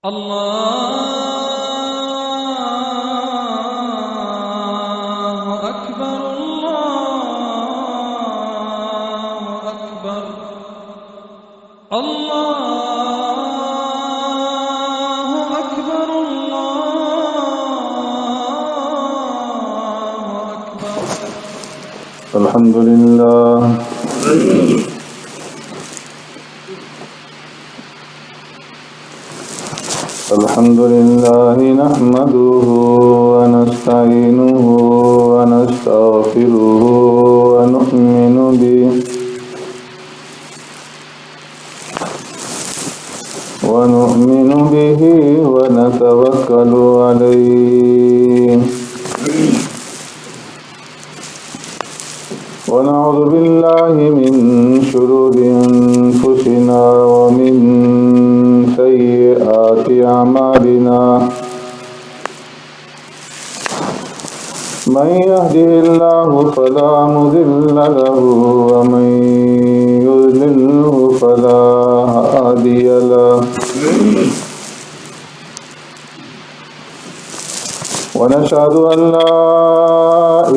الله أكبر الله أكبر الله أكبر الله أكبر. الحمد لله نحمده ونستعينه ونستغفره ونؤمن به ونتوكل عليه ونعوذ بالله من شرور أنفسنا ومن سيئات أعمالنا. من يهده الله فلا مضل له ومن يضلله فلا هادي له. ونشهد أن لا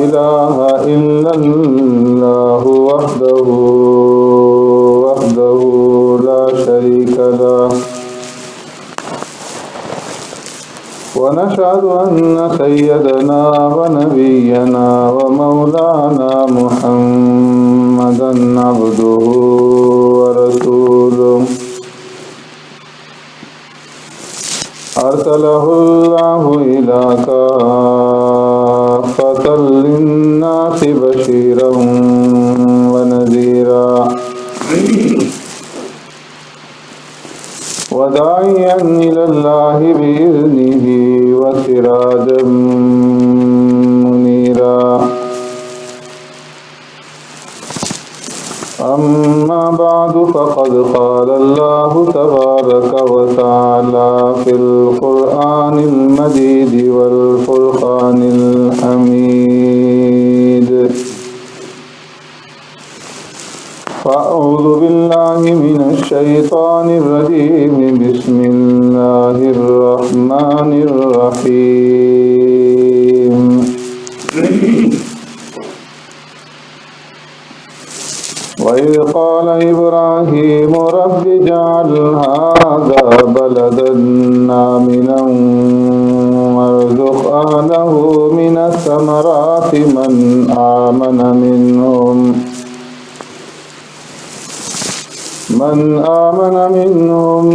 إله إلا الله وحده لا شريك له. ونشهد أن سيدنا ونبينا ومولانا محمدا عبده ورسوله أرسله الله إلى كافة للناس بشيرا ونذيرا وداعيا إلى الله بإذنه وسراجا منيرا. أما بعد فقد قال الله تبارك وتعالى في القرآن المجيد والفرقان الحميد. فأعوذ بالله من الشيطان الرجيم. بسم الله الرحمن الرحيم. وإذ قال إبراهيم رب اجعل هذا بلدا آمنا وارزق أهله من الثمرات من آمن منهم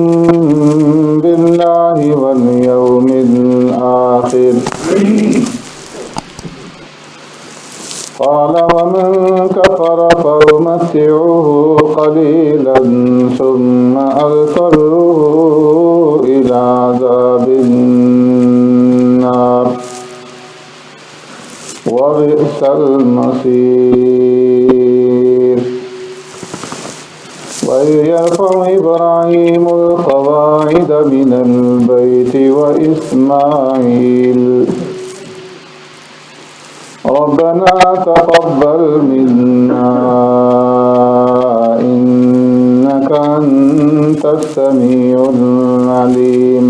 بالله واليوم الآخر. قال ومن كفر فأمتعه قليلا ثم أضطره إلى عذاب النار وبئس المصير. وإذ يرفع إبراهيم القواعد من البيت وإسماعيل ربنا تقبل منا إنك أنت السميع العليم.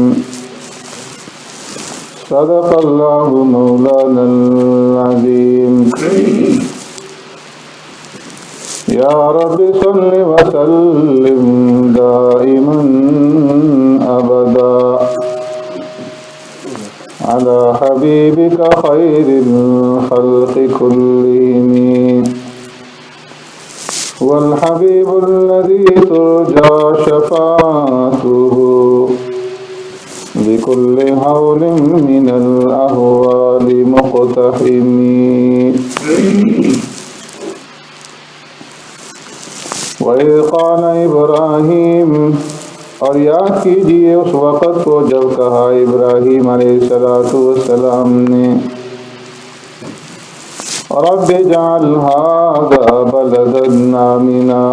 صدق الله مولانا العظيم. يا رب صل وسلم دائما أبدا على حبيبك خير الخلق كلهم. هو الحبيب الذي ترجى شفاعته بكل هول من الأهوال مقتحم. وإذ قال إبراهيم اور یاد کیجئے اس وقت کو جب کہا ابراہیم علیہ السلام نے رب اجعل هذا بلدا آمنا،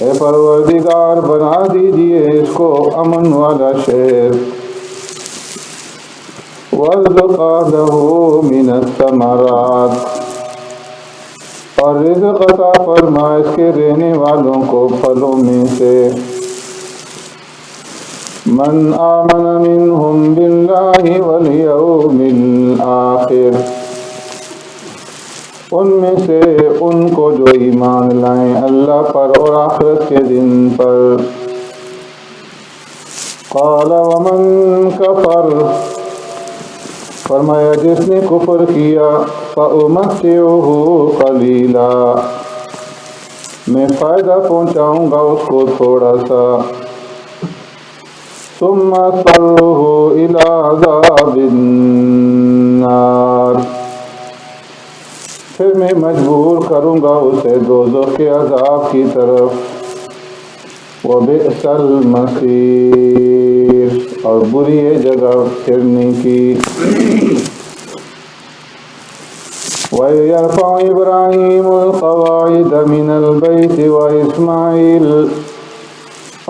اے پروردگار بنا دیجئے اس کو امن والا شہر. وارزق أهله من الثمرات، اور رزق عطا فرما اس کے رہنے والوں کو پھلوں میں سے. من آمن منهم بالله والیوم الآخر، ان میں سے ان کو جو ایمان لائیں اللہ پر اور آخرت کے دن پر۔ قال ومن کفر، فرمایا جس نے کفر کیا، فأمتعه قلیلا، میں فائدہ پہنچاؤں گا اس کو تھوڑا سا، ثم اضطره الى عذاب النار، پھر میں مجبور کروں گا اسے دوزخ کے عذاب کی طرف، وبئس المصیر، اور بری ہے جگہ پھرنے کی۔ وَيَرْفَعُ إِبْرَاهِيمُ الْقَوَاعِدَ مِنَ الْبَيْتِ وَإِسْمَاعِيلُ،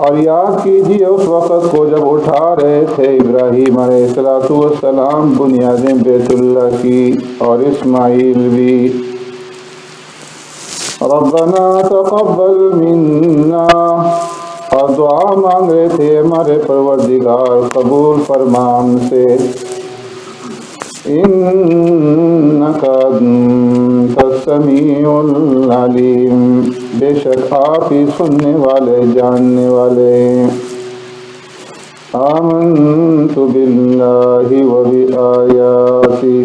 اور یاد کیجیے اس وقت کو جب اٹھا رہے تھے ابراہیم علیہ السلام بنیادیں بیت اللہ کی، اور اسماعیل بھی۔ ربنا تقبل منا، اور دعا مانگ رہے تھے ہمارے پروردگار قبول فرما ہم سے، انک انت السمیع العلیم، بے شک آپ ہی سننے والے جاننے والے ہیں۔ آمنت باللہ وبآیاتہ،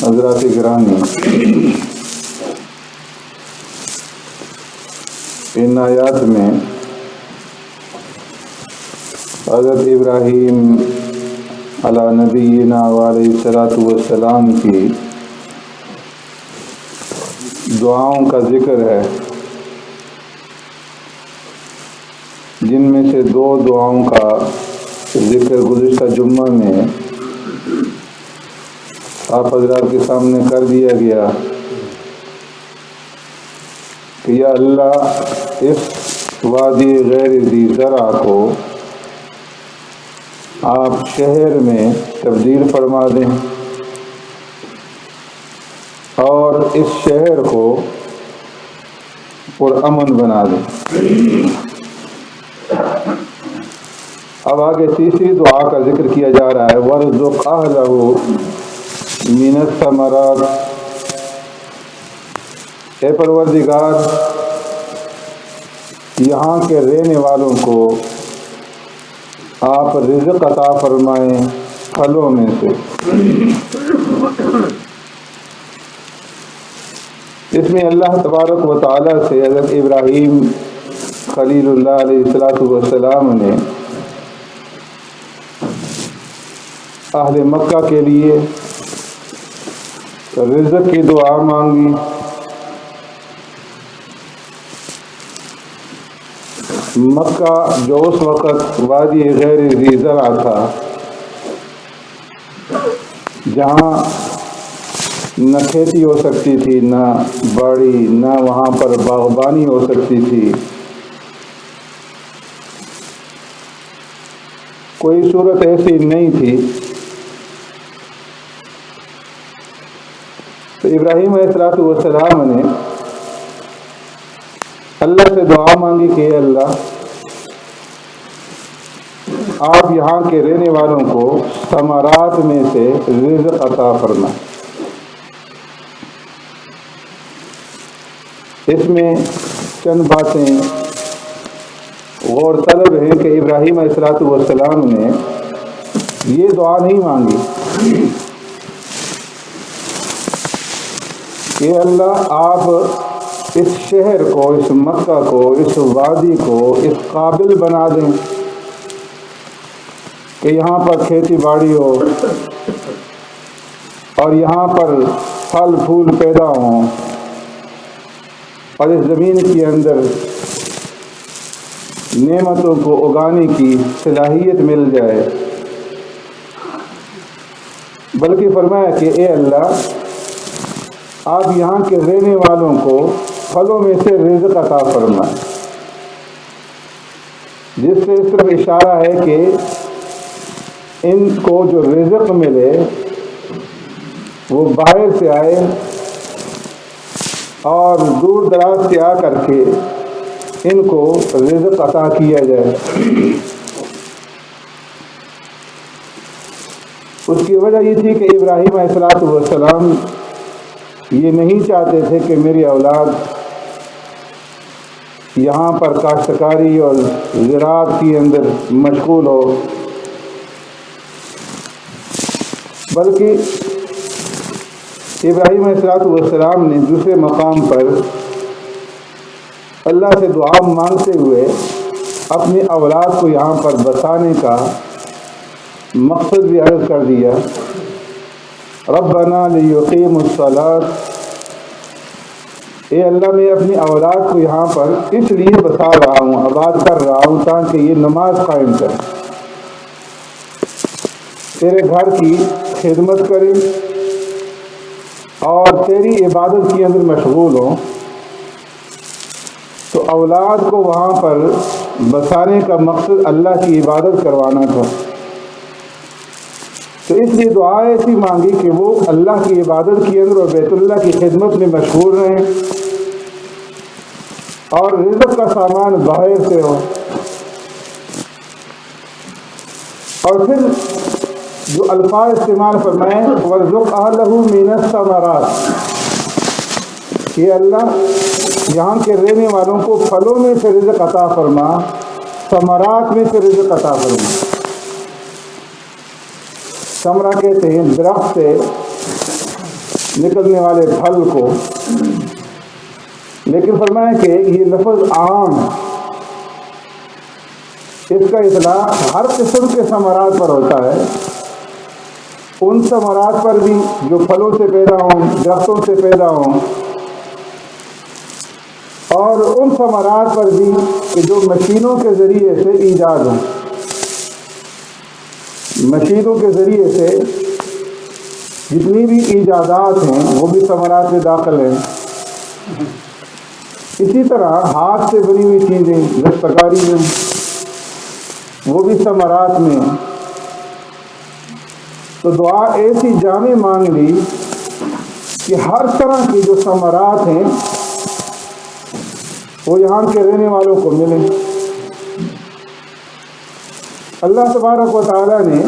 حضرات گرامی، ان آیات میں حضرت ابراہیم علی نبینا علیہ الصلوۃ والسلام کی دعاؤں کا ذکر ہے، جن میں سے دو دعاؤں کا ذکر گزشتہ جمعہ میں آپ حضرات کے سامنے کر دیا گیا کہ یا اللہ اس وادی غیر ذی زرع کو آپ شہر میں تبدیل فرما دیں، اور اس شہر کو پرامن بنا دیں۔ اب آگے تیسری دعا کا ذکر کیا جا رہا ہے، وَارْزُقْ أَهْلَهُ مِنَ الثَّمَرَاتِ، اے پروردگار یہاں کے رہنے والوں کو آپ رزق عطا فرمائیں پھلوں میں سے۔ اس میں اللہ تبارک و تعالیٰ سے حضرت ابراہیم خلیل اللہ علیہ السلام نے اہل مکہ کے لیے رزق کی دعا مانگی، مکہ جو اس وقت وادی غیر ذی زرع تھا، جہاں نہ کھیتی ہو سکتی تھی، نہ باڑی، نہ وہاں پر باغبانی ہو سکتی تھی، کوئی صورت ایسی نہیں تھی، تو ابراہیم علیہ السلام نے اللہ سے دعا مانگی کہ اے اللہ آپ یہاں کے رہنے والوں کو ثمرات میں سے رزق عطا فرمائیں۔ اس میں چند باتیں غور طلب ہیں کہ ابراہیم علیہ السلام نے یہ دعا نہیں مانگی کہ اللہ آپ اس شہر کو، اس مکہ کو، اس وادی کو اس قابل بنا دیں کہ یہاں پر کھیتی باڑی ہو اور یہاں پر پھل پھول پیدا ہوں اور اس زمین کے اندر نعمتوں کو اگانے کی صلاحیت مل جائے، بلکہ فرمایا کہ اے اللہ آپ یہاں کے رہنے والوں کو پھلوں میں سے رزق عطا فرمائیں، جس سے اس طرف اشارہ ہے کہ ان کو جو رزق ملے وہ باہر سے آئے اور دور دراز سے آ کر کے ان کو رزق عطا کیا جائے۔ اس کی وجہ یہ تھی کہ ابراہیم علیہ السلام یہ نہیں چاہتے تھے کہ میری اولاد یہاں پر کاشتکاری اور زراعت کے اندر مشغول ہو، بلکہ ابراہیم علیہ السلام نے دوسرے مقام پر اللہ سے دعا مانگتے ہوئے اپنی اولاد کو یہاں پر بسانے کا مقصد بھی عرض کر دیا۔ ربنا لیقیموا الصلاۃ، اے اللہ میں اپنی اولاد کو یہاں پر اس لیے بسا رہا ہوں، آباد کر رہا ہوں تاکہ یہ نماز قائم کرے، تیرے گھر کی خدمت کریں اور تیری عبادت کے اندر مشغول ہوں۔ تو اولاد کو وہاں پر بسانے کا مقصد اللہ کی عبادت کروانا تھا، تو اس لیے دعا ایسی مانگی کہ وہ اللہ کی عبادت کے اندر اور بیت اللہ کی خدمت میں مشغول رہیں اور رزق کا سامان باہر سے ہو۔ اور پھر جو الفاظ استعمال فرمائیں وَارْزُقْ أَهْلَهُ مِنَ الثَّمَرَاتِ، کہ اللہ یہاں کے رہنے والوں کو پھلوں میں سے رزق عطا فرما، ثمرات میں سے رزق عطا فرما۔ ثمرہ کہتے ہیں درخت سے نکلنے والے پھل کو، لیکن فرمایا کہ یہ لفظ عام، اس کا اطلاق ہر قسم کے ثمرات پر ہوتا ہے، ان ثمرات پر بھی جو پھلوں سے پیدا ہوں، درختوں سے پیدا ہوں، اور ان ثمرات پر بھی کہ جو مشینوں کے ذریعے سے ایجاد ہوں، مشینوں کے ذریعے سے جتنی بھی ایجادات ہیں وہ بھی ثمرات میں داخل ہیں۔ اسی طرح ہاتھ سے بنی ہوئی چیزیں دستکاری میں وہ بھی ثمرات میں ہیں۔ تو دعا ایسی جامع مانگ لی کہ ہر طرح کی جو ثمرات ہیں وہ یہاں کے رہنے والوں کو ملیں۔ اللہ تبارک و تعالیٰ نے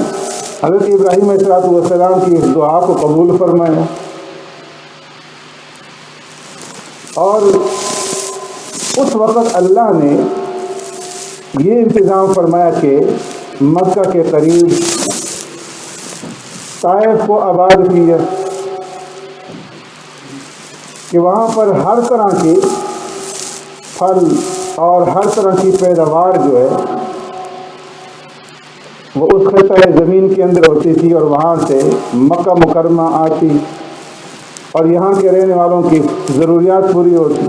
حضرت ابراہیم علیہ السلام کی اس دعا کو قبول فرمایا، اور اس وقت اللہ نے یہ انتظام فرمایا کہ مکہ کے قریب طائف کو آباد کیا کہ وہاں پر ہر طرح کے پھل اور ہر طرح کی پیداوار جو ہے وہ اس خطۂ زمین کے اندر ہوتی تھی، اور وہاں سے مکہ مکرمہ آتی اور یہاں کے رہنے والوں کی ضروریات پوری ہوتی۔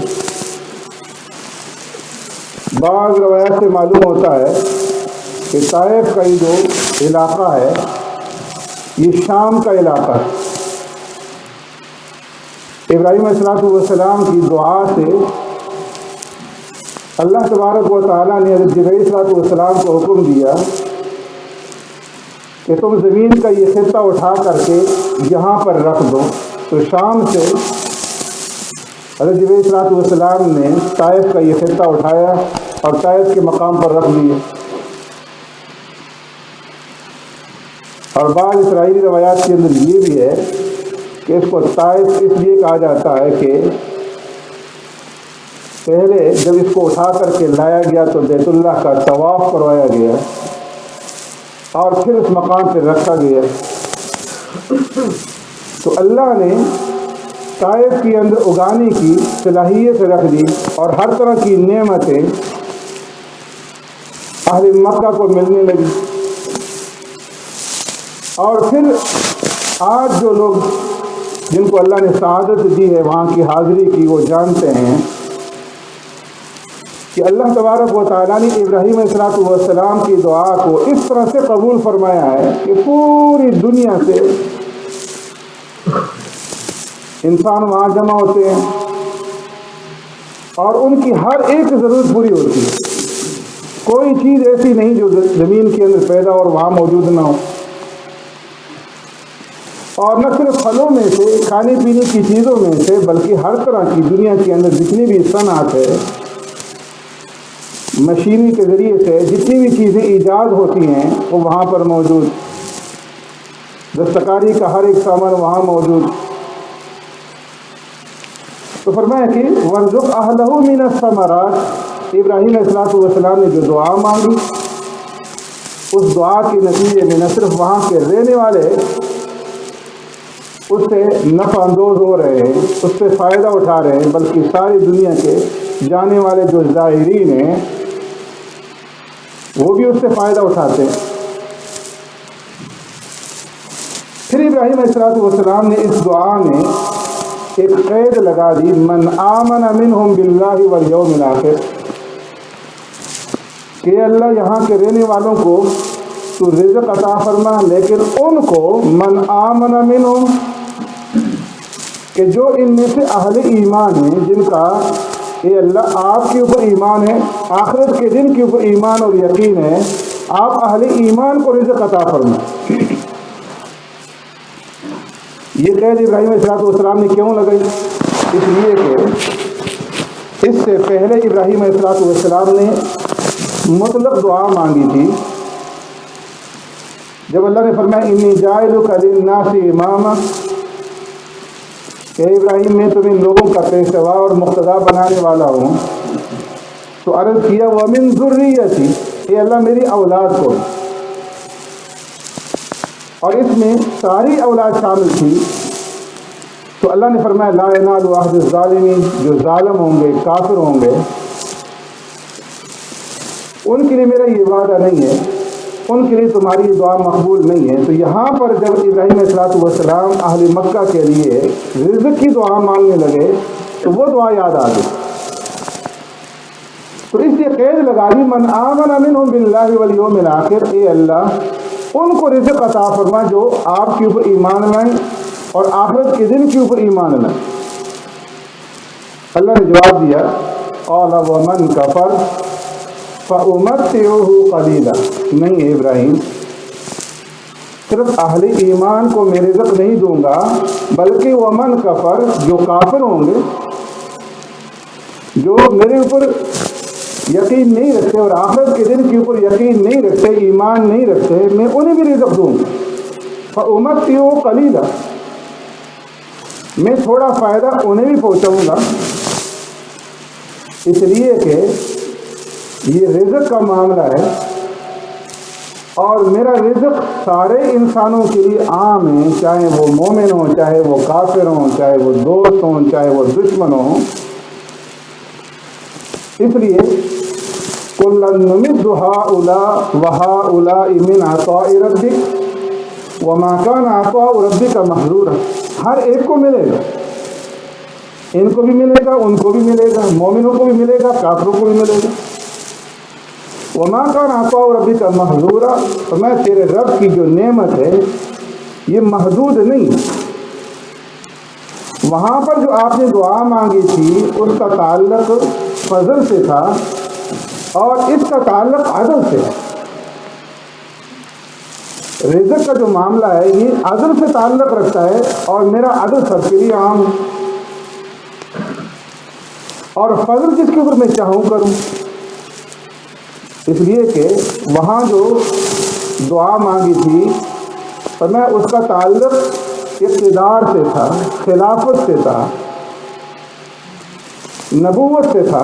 بعض روایات سے معلوم ہوتا ہے کہ طائف کا یہ جو علاقہ ہے یہ شام کا علاقہ ہے۔ ابراہیم علیہ السلام کی دعا سے اللہ تبارک و تعالیٰ نے حضرت جبرائیل علیہ السلام کو حکم دیا کہ تم زمین کا یہ خطہ اٹھا کر کے یہاں پر رکھ دو۔ تو شام سے حضرت جبرائیل علیہ السلام نے طائف کا یہ خطہ اٹھایا اور طائف کے مقام پر رکھ دیا۔ اور بعض اسرائیلی روایات کے اندر یہ بھی ہے کہ اس کو طائف اس لیے کہا جاتا ہے کہ پہلے جب اس کو اٹھا کر کے لایا گیا تو بیت اللہ کا طواف کروایا گیا اور پھر اس مقام پہ رکھا گیا، تو اللہ نے طائف کے اندر اگانے کی صلاحیت رکھ دی اور ہر طرح کی نعمتیں اہل مکہ کو ملنے لگی۔ اور پھر آج جو لوگ جن کو اللہ نے سعادت دی ہے وہاں کی حاضری کی، وہ جانتے ہیں کہ اللہ تبارک و تعالیٰ نے ابراہیم علیہ السلام کی دعا کو اس طرح سے قبول فرمایا ہے کہ پوری دنیا سے انسان وہاں جمع ہوتے ہیں اور ان کی ہر ایک ضرورت پوری ہوتی ہے۔ کوئی چیز ایسی نہیں جو زمین کے اندر پیدا اور وہاں موجود نہ ہو۔ اور نہ صرف پھلوں میں سے، کھانے پینے کی چیزوں میں سے، بلکہ ہر طرح کی دنیا کے اندر جتنی بھی صنعت ہے، مشینری کے ذریعے سے جتنی بھی چیزیں ایجاد ہوتی ہیں وہ وہاں پر موجود، دستکاری کا ہر ایک سامان وہاں موجود۔ تو فرمایا کہ وَارْزُقْ أَهْلَهُ مِنَ الثَّمَرَاتِ، ابراہیم علیہ السلام نے جو دعا مانگی، اس دعا کے نتیجے میں نہ صرف وہاں کے رہنے والے اس سے نفع اندوز ہو رہے ہیں، اس سے فائدہ اٹھا رہے ہیں، بلکہ ساری دنیا کے جانے والے جو زائرین ہیں وہ بھی اس سے فائدہ اٹھاتے ہیں۔ پھر ابراہیم علیہ السلام نے اس دعا میں ایک قید لگا دی، من آمن منہم باللہ والیوم الآخر، کہ اللہ یہاں کے رہنے والوں کو تو رزق عطا فرما، لیکن ان کو من آمن منہم، کہ جو ان میں سے اہل ایمان ہیں، جن کا اے اللہ آپ کے اوپر ایمان ہے، آخرت کے دن کے اوپر ایمان اور یقین ہے، آپ اہل ایمان کو رزق عطا فرما۔ یہ قید ابراہیم علیہ السلام نے کیوں لگائی؟ اس لیے کہ اس سے پہلے ابراہیم علیہ السلام نے مطلق دعا مانگی تھی، جب اللہ نے فرمایا انی جاعلک للناس اماما، کہ ابراہیم میں تمہیں لوگوں کا پیشوا اور مقتدا بنانے والا ہوں، تو عرض کیا ومن ذریتی، اے اللہ میری اولاد کو، اور اس میں ساری اولاد شامل تھی۔ تو اللہ نے فرمایا لا ینال عہد الظالمین، جو ظالم ہوں گے، کافر ہوں گے، ان کے لیے میرا یہ وعدہ نہیں ہے، ان کے لیے تمہاری یہ دعا مقبول نہیں ہے۔ تو یہاں پر جب ابراہیم علیہ السلام اہل مکہ کے لیے رزق کی دعا مانگنے لگے تو وہ دعا یاد آ گئی، تو اس لیے قید لگا دی من آمن منہم باللہ والیوم الآخر، اے اللہ ان کو رزق عطا فرما جو آپ کے اوپر ایمان لائیں اور آخرت کے دن کے اوپر ایمان لائیں۔ اللہ نے جواب دیا قال ومن کفر فَأُمَتِّعُهُ قَلِيلًا، نہیں ہے ابراہیم، صرف اہل ایمان کو میں رزق نہیں دوں گا، بلکہ ومن کفر، جو کافر ہوں گے، جو میرے اوپر یقین نہیں رکھتے اور آخرت کے دن کے اوپر یقین نہیں رکھتے، ایمان نہیں رکھتے، میں انہیں بھی رزق دوں گا۔ فَأُمَتِّعُهُ قَلِيلًا، میں تھوڑا فائدہ انہیں بھی پہنچاؤں گا، اس لیے کہ یہ رزق کا معاملہ ہے اور میرا رزق سارے انسانوں کے لیے عام ہے، چاہے وہ مومن ہوں، چاہے وہ کافر ہوں، چاہے وہ دوست ہوں، چاہے وہ دشمن ہوں۔ اس لیے كُلًّا نُمِدُّ هَٰؤُلَاءِ وَهَٰؤُلَاءِ مِنْ عَطَاءِ رَبِّكَ وَمَا كَانَ عَطَاءُ رَبِّكَ مَحْظُورًا، ہر ایک کو ملے گا، ان کو بھی ملے گا، ان کو بھی ملے گا، مومنوں کو بھی ملے گا، کافروں کو بھی ملے گا۔ وَمَا كَانَ عَطَاءُ رَبِّكَ مَحْظُورًا، تو میں تیرے رب کی جو نعمت ہے یہ محدود نہیں۔ وہاں پر جو آپ نے دعا مانگی تھی اس کا تعلق فضل سے تھا اور اس کا تعلق عدل سے ہے۔ رزق کا جو معاملہ ہے یہ عدل سے تعلق رکھتا ہے اور میرا عدل سب کے لیے عام ہے، اور فضل جس کے اوپر میں چاہوں کروں۔ اس لیے کہ وہاں جو دعا مانگی تھی اور میں اس کا تعلق اقتدار سے تھا، خلافت سے تھا، نبوت سے تھا،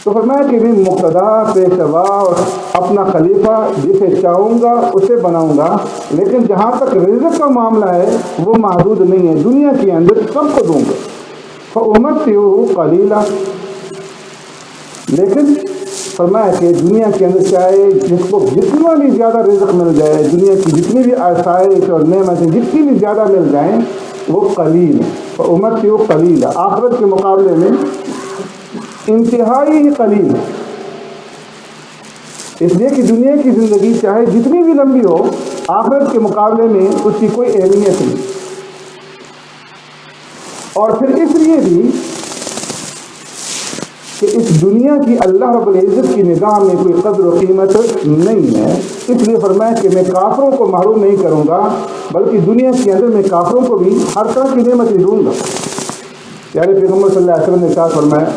تو فرمایا کہ میں مقتدا، پیشوا اور اپنا خلیفہ جسے چاہوں گا اسے بناؤں گا، لیکن جہاں تک رزق کا معاملہ ہے وہ محدود نہیں ہے، دنیا کے اندر سب کو دوں گا۔ فَأُمَتِّعُهُ قَلِيلًا، لیکن فرمایا کہ دنیا کے اندر چاہے جس کو جتنا بھی زیادہ رزق مل جائے، دنیا کی جتنی بھی آسائش اور نعمتیں جتنی بھی زیادہ مل جائیں وہ قلیل ہے۔ فَأُمَتِّعُهُ قَلِيلًا، آخرت کے مقابلے میں انتہائی ہی قلیل ہے، اس لیے کہ دنیا کی زندگی چاہے جتنی بھی لمبی ہو، آخرت کے مقابلے میں اس کی کوئی اہمیت نہیں۔ اور پھر اس لیے بھی کہ اس دنیا کی اللہ رب العزت کی نگاہ میں کوئی قدر و قیمت نہیں ہے، اس لیے فرمایا کہ میں کافروں کو محروم نہیں کروں گا، بلکہ دنیا کے اندر میں کافروں کو بھی ہر طرح کی نعمتیں دوں گا۔ پیارے پیغمبر صلی اللہ علیہ وسلم نے ارشاد فرمایا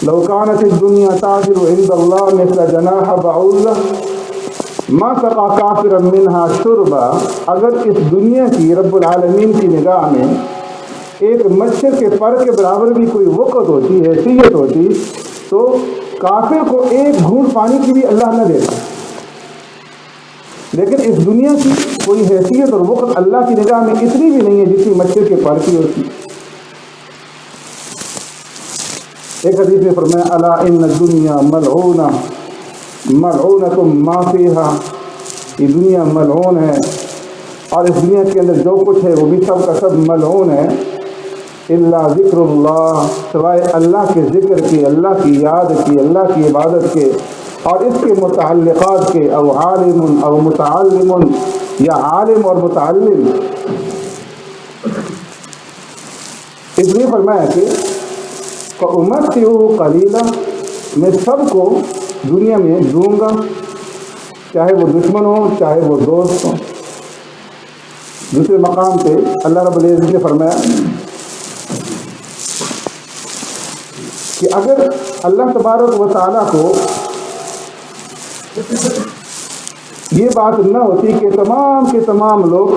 لو كانت الدنيا تعدل عند الله مثل جناح بعوضة ما سقى كافرا منها شربا، اگر اس دنیا کی رب العالمین کی نگاہ میں ایک مچھر کے پر کے برابر بھی کوئی وقت ہوتی، حیثیت ہوتی، تو کافر کو ایک گھونٹ پانی کی بھی اللہ نہ دیتا، لیکن اس دنیا کی کوئی حیثیت اور وقت اللہ کی نگاہ میں اتنی بھی نہیں ہے جتنی مچھر کے پر کی ہوتی۔ ایک حدیث میں فرمایا الا ان الدنیا ملعونہ ملعونۃ ما فیہا، یہ دنیا ملعون ہے اور اس دنیا کے اندر جو کچھ ہے وہ بھی سب کا سب ملعون ہے، الا ذکر اللہ، سوائے اللہ کے ذکر کے، اللہ کی یاد کی، اللہ کی عبادت کے اور اس کے متعلقات کے، او عالم او متعلم، یا عالم اور متعلم۔ اس لیے فرمایا کہ فَأُمَتِّعُهُ قَلِيلًا، میں سب کو دنیا میں دوں گا، چاہے وہ دشمن ہو چاہے وہ دوست ہو۔ دوسرے مقام پہ اللہ رب العزت نے فرمایا کہ اگر اللہ تبارک و تعالیٰ کو یہ بات نہ ہوتی کہ تمام کے تمام لوگ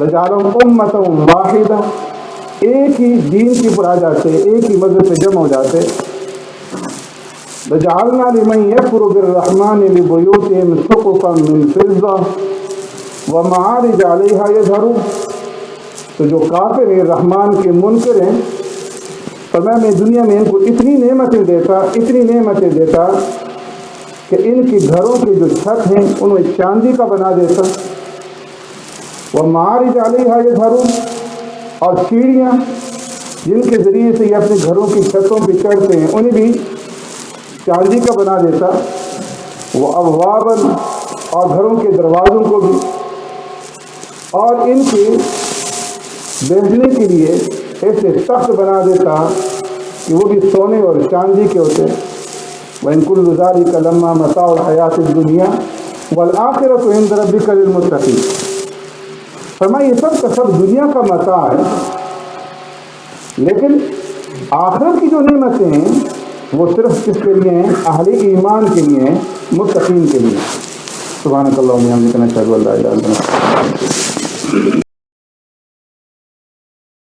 لَجَعَلَهُمْ أُمَّةً وَاحِدَةً، ایک ہی دین کی پر آ جاتے، ایک ہی مذہب پہ جمع ہو جاتے، لَجَعَلْنَا لِمَنْ يَكْفُرُ بِالرَّحْمَنِ لِبُيُوتِهِمْ سُقُفًا مِّن فِضَّةٍ وَمَعَارِجَ عَلَيْهَا يَظْهَرُونَ، تو جو کافر ہیں، رحمان کے منکر ہیں، فرمایا میں دنیا میں ان کو اتنی نعمتیں دیتا کہ ان کے گھروں کے جو چھت ہیں ان میں چاندی کا بنا دیتا، وَمَعَارِجَ عَلَيْهَا يَظْهَرُونَ، اور سیڑھیاں جن کے ذریعے سے یہ اپنے گھروں کی چھتوں پہ چڑھتے ہیں انہیں بھی چاندی کا بنا دیتا، وہ ابواباً، اور گھروں کے دروازوں کو بھی، اور ان کے بیٹھنے کے لیے ایسے تخت بنا دیتا کہ وہ بھی سونے اور چاندی کے ہوتے۔ وَإِن كُلُّ ذَلِكَ لَمَّا مَتَاعُ الْحَيَاةِ الدُّنْيَا وَالْآخِرَةُ عِندَ رَبِّكَ لِلْمُتَّقِينَ۔ فرمایا یہ سب کا سب دنیا کا متاع ہے، لیکن آخرت کی جو نعمتیں ہیں وہ صرف کس کے لیے ہیں؟ اہل ایمان کے لیے ہیں، متقین کے لیے۔ سبحانک اللہم و بحمدک، نشہد ان لا الہ الا انت۔